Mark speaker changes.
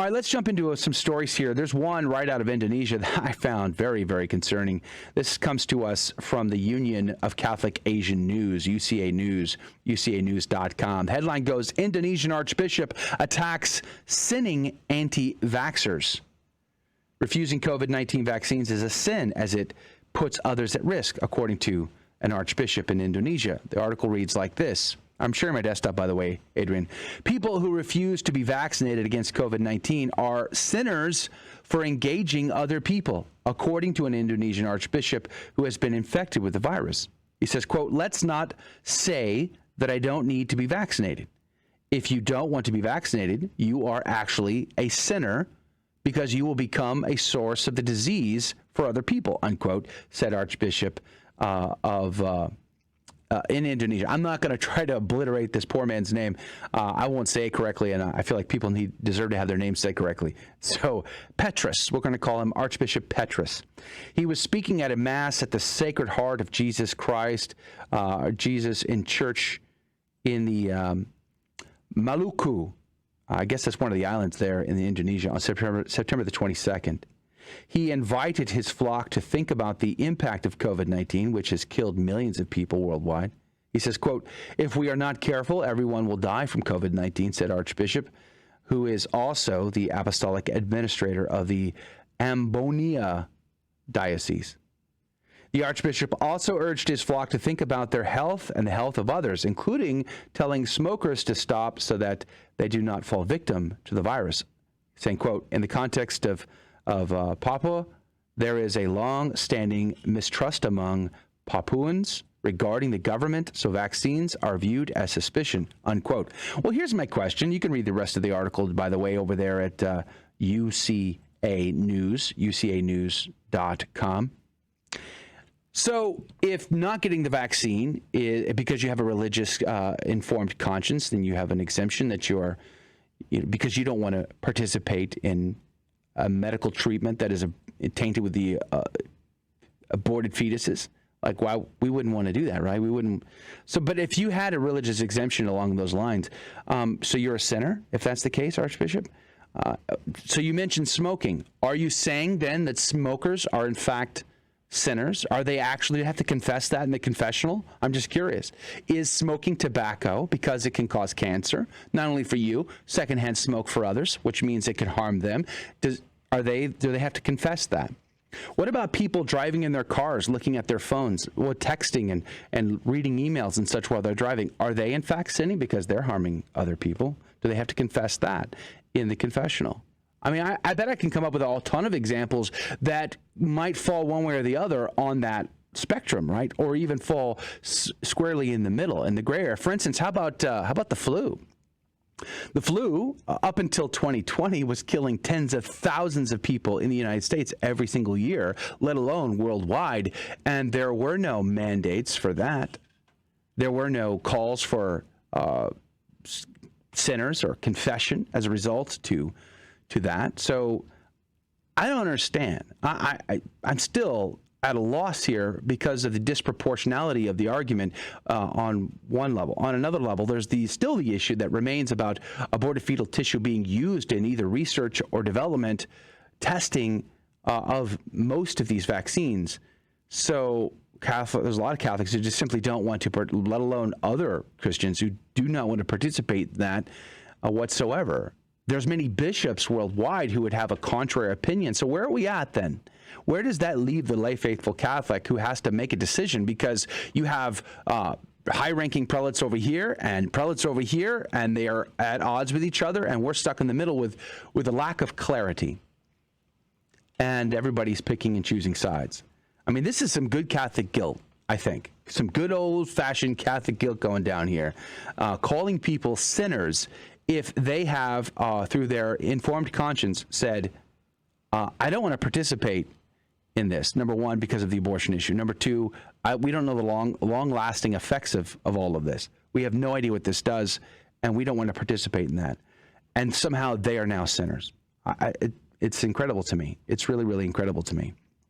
Speaker 1: All right, let's jump into some stories here. There's one right out of Indonesia that I found very, very concerning. This comes to us from the Union of Catholic Asian News, UCA News, ucanews.com. The headline goes, Indonesian Archbishop attacks sinning anti-vaxxers. Refusing COVID-19 vaccines is a sin as it puts others at risk, according to an archbishop in Indonesia. The article reads like this. I'm sharing my desktop, by the way, Adrian. People who refuse to be vaccinated against COVID-19 are sinners for engaging other people, according to an Indonesian archbishop who has been infected with the virus. He says, quote, let's not say that I don't need to be vaccinated. If you don't want to be vaccinated, you are actually a sinner because you will become a source of the disease for other people, unquote, said Archbishop in Indonesia. I'm not going to try to obliterate this poor man's name. I won't say it correctly, and I feel like people deserve to have their name said correctly. So Petrus, we're going to call him Archbishop Petrus. He was speaking at a mass at the Sacred Heart of Jesus Christ, Jesus in church in the Maluku. I guess that's one of the islands there in Indonesia on September the 22nd. He invited his flock to think about the impact of COVID-19, which has killed millions of people worldwide. He says, quote, if we are not careful, everyone will die from COVID-19, said Archbishop, who is also the apostolic administrator of the Amboina Diocese. The Archbishop also urged his flock to think about their health and the health of others, including telling smokers to stop so that they do not fall victim to the virus, saying, quote, in the context of Papua, there is a long-standing mistrust among Papuans regarding the government, so vaccines are viewed as suspicion, unquote. Well, here's my question. You can read the rest of the article, by the way, over there at UCA News, ucanews.com. So if not getting the vaccine is because you have a religious informed conscience, then you have an exemption that because you don't want to participate in a medical treatment that is tainted with the aborted fetuses. Like, why we wouldn't want to do that, right? We wouldn't. So, but if you had a religious exemption along those lines, so you're a sinner, if that's the case, Archbishop? So you mentioned smoking. Are you saying then that smokers are in fact sinners? Are they actually have to confess that in the confessional? I'm just curious. Is smoking tobacco because it can cause cancer, not only for you, secondhand smoke for others, which means it can harm them? Do they have to confess that? What about people driving in their cars, looking at their phones, or texting and reading emails and such while they're driving? Are they in fact sinning because they're harming other people? Do they have to confess that in the confessional? I mean, I bet I can come up with a ton of examples that might fall one way or the other on that spectrum, right? Or even fall squarely in the middle, in the gray area. For instance, how about the flu? The flu, up until 2020, was killing tens of thousands of people in the United States every single year, let alone worldwide. And there were no mandates for that. There were no calls for sinners or confession as a result to that. So I don't understand. I'm still at a loss here because of the disproportionality of the argument on one level. On another level, there's still the issue that remains about aborted fetal tissue being used in either research or development testing of most of these vaccines. So there's a lot of Catholics who just simply don't want to, let alone other Christians who do not want to participate in that whatsoever. There's many bishops worldwide who would have a contrary opinion. So where are we at then? Where does that leave the lay faithful Catholic who has to make a decision? Because you have high-ranking prelates over here and prelates over here, and they are at odds with each other, and we're stuck in the middle with a lack of clarity. And everybody's picking and choosing sides. I mean, this is some good Catholic guilt, I think. Some good old-fashioned Catholic guilt going down here. Calling people sinners if they have, through their informed conscience, said, I don't want to participate in this. Number one, because of the abortion issue. Number two, we don't know the long-lasting effects of all of this. We have no idea what this does, and we don't want to participate in that. And somehow they are now sinners. It's incredible to me. It's really, really incredible to me.